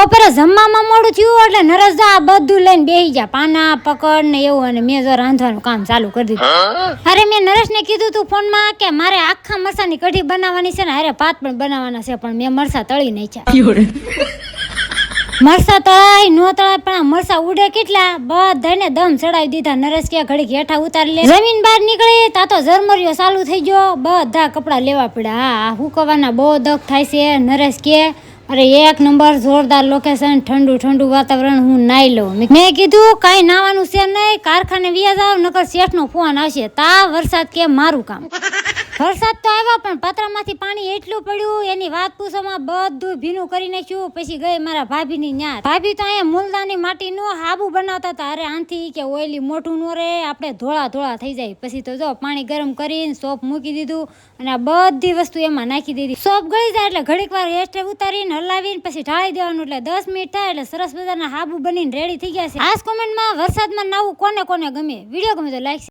બપોરે જમવામાં મોડું થયું એટલે નરેશ જો આ બધું લઈને બેસી ગયા, પાના પકડ ને એવું, અને મેં જો રાંધવાનું કામ ચાલુ કરી દીધું. અરે મેં નરેશને કીધું તું ફોનમાં કે મારે આખા મરસાની કઢી બનાવવાની છે ને અરે ભાત પણ બનાવવાના છે, પણ મેં મરસા તળી નાખ્યા. મરસા તળાય નો તળાય પણ મરસા ઉડે કેટલા, બધાને દમ ચડાવી દીધા. નરેશ કે ઘડીક હેઠા ઉતારી લે. જમીન બહાર નીકળી તા તો ઝરમરિયો ચાલુ થઈ ગયો, બધા કપડા લેવા પડ્યા. હા હુકવાના બહુ દખ થાય છે. નરેશ કે અરે એક નંબર જોરદાર લોકેશન, ઠંડુ ઠંડુ વાતાવરણ, હું નાઈ લઉં. મેં કીધું કાંઈ નાવાનું છે નહીં, કારખાને વ્યા જાવ નકર શેઠનો ફોન આવશે. તા વરસાદ કે મારું કામ. વરસાદ તો આવ્યો પણ પતરામાંથી પાણી એટલું પડ્યું એની વાત પૂછવામાં બધું ભીનું કરી નાખ્યું. પછી ગઈ મારા ભાભીની ન્યા. ભાભી તો અહીંયા મૂલદાની માટીનું હાબુ બનાવતા હતા. અરે આનથી કે ઓઈલી મોટું નો રે, આપણે ધોળા ધોળા થઈ જાય. પછી તો જો પાણી ગરમ કરીને સોપ મૂકી દીધું અને આ બધી વસ્તુ એમાં નાખી દીધી. સોપ ગળી જાય એટલે ઘડીક વાર એસ્ટે ઉતારીને હલાવીને પછી ઢાળી દેવાનું, એટલે 10 મિનિટ થાય એટલે સરસ મજાના હાબુ બનીને રેડી થઈ ગયા છે. આજ કોમેન્ટમાં વરસાદમાં નાવું કોને કોને ગમે. વિડીયો ગમે તો લાઈક